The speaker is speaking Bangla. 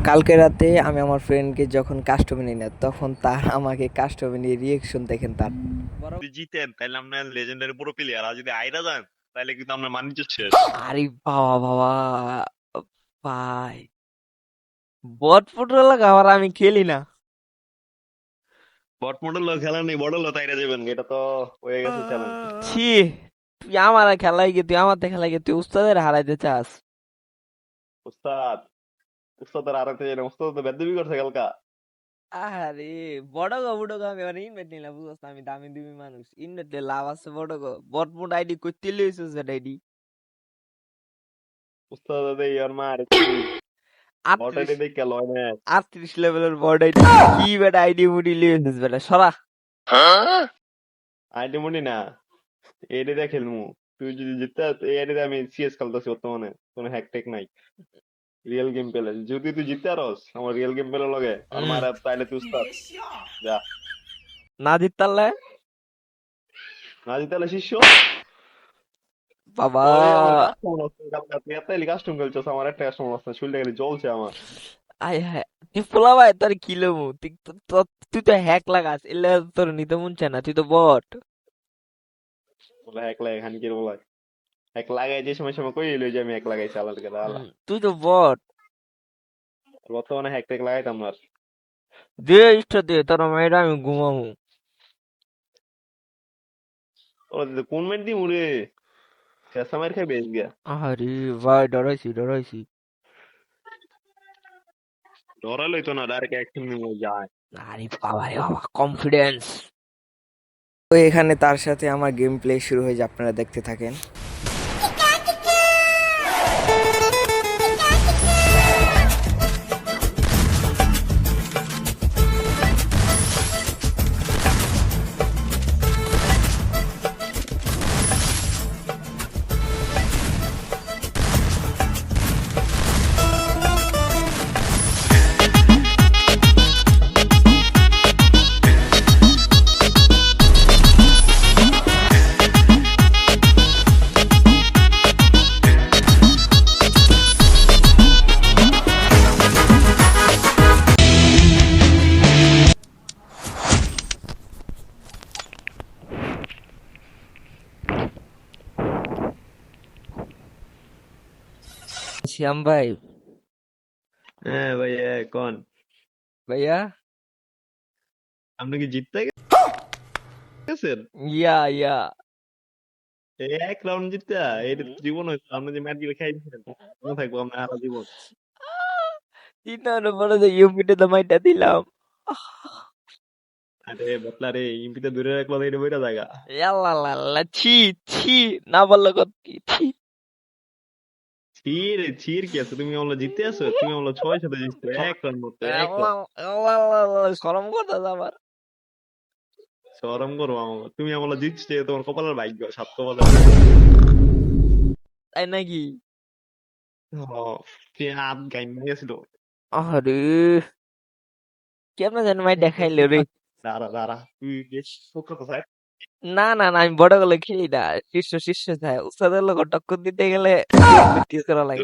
কালকে রাতে আমি আমার ফ্রেন্ডকে যখন কাস্টমে নিই না তখন তার আমাকে কাস্টমে নিয়ে রিয়েকশন দেখেন তার। যদি জিতেন তাহলে আপনার লেজেন্ডারি পুরো প্লেয়ার, আর যদি আইরা যান তাহলে কিন্তু আপনার মানিজ্য শেষ। আরে বাবা বাবা ভাই, বট ফুটবল আবার আমি খেলি না। বট মডেল খেলা নেই, বড় লো তাইরা যাবেন, এটা তো হয়ে গেছে চ্যালেঞ্জ। ছি, তুই আমার খেলাই গিয়ে তুই আমার খেলাই গিয়ে তুই উস্তাদের হারাইতে চাস। উস্তাদ, উস্তাদের আর একটা জানি উস্তাদ তো বেদবি করছে কালকা। আরে বড় গো বুড়ো গো আমি মানে ইনভাইট নিলাম, বুঝছ না? আমি দামি দুমি মানুষ, ইনভাইট নিয়ে লাভ আছে বড় গো। বট মুড আইডি করতে লইছিস বেটা আইডি উস্তাদ দেই আর মার তুই বট 38, আইডি দেখে লয় না। 38 লেভেলের বড় আইডি। কি বেটা আইডি মুডি লইছিস বেটা, সরা। আইডি মুনি না, এডি দিয়ে খেলমু। তুই যদি জিততে এই আইডিতে আমি সিএস খেলতেছি বর্তমানে, কোনো হ্যাক টেক নাই, রিয়েল গেম পেলে। যদি তুই জিততে পারস আমার রিয়েল গেম পেলে লগে আর হুম, মারা, তাইলে তুই উস্তাদ। যা, না জিততারলে না জিততে হলে শিষ্য। বাবা। ওই আমার কাস্টমার আছে কালকা, তুই এতই কাস্টম খেলছস, আমার একটা কাস্টমার আছে, শরীরটা খালি জ্বলছে আমার। আয় হায়, তুই পোলা ভাই তোর কি লমু, তুই তো হ্যাক লাগাস, এলে তোর নিতে মন চায় না, তুই তো বট। বলে এক লাগাই খানকির বলে এক লাগাই, যে সময় সময় কই লই যে আমি এক লাগাইছি আলাদা করে আলা। তুই তো বট। বর্তমানে হ্যাক ট্যাক লাগাইতাম না আর। দে ইষ্ট দে, তোর মেয়েরা আমি ঘুমামু। ও দিদি কোন মেট দি মুড়ে শেষা মার খাই বেশ গিয়া। আরে ভাই, ডরাইছি ডরাইছি। ডরালই তো না, ডাইরেক্ট অ্যাকশন নিয়ে যায়। আরে বাবা রে বাবা, কনফিডেন্স। তো এখানে তার সাথে আমার গেম প্লে শুরু হয়ে যায়, আপনারা দেখতে থাকেন। শ্যাম ভাই, হ্যাঁ ভাই, কোন ভাইয়া। আপনি কি জিততে গেছেন? ইয়া ইয়া। এই এক রাউন্ড জিততে এটা তো জীবন হয়েছে, আপনি যে ম্যাচ গুলো খাই দিচ্ছেন মনে থাকবো আপনার সারা জীবন। চিন্তা বড় যে ইউপিটে তো মাইটা দিলাম। আরে বতলা রে, ইম্পিতে দূরে রাখলো এটা বইটা জায়গা। ইয়াল্লা ছি, ছি, না বললো কত কি ছি। ছির ছির কি আছে, তুমি আমলা জিততে আছো, তুমি আমলা 6-7 জিতছো এক রান মতো এক রান। শরম করতে আমার। শরম করো আমলা, তুমি আমলা জিতছে তোমার কপালের ভাগ্য, সাত কপালের। তাই নাকি? সে হাত গাইম গেছিল। আরে কেমন যেন মাই দেখাইলো রে। দাঁড়া দাঁড়া, তুই বেশ সত্য কথা। না না না, আমি বড় গুলো খেলি না, শীর্ষ শীর্ষ চাই, উস্তাদের লোক টক্কর দিতে গেলে প্র্যাকটিস করা লাগে।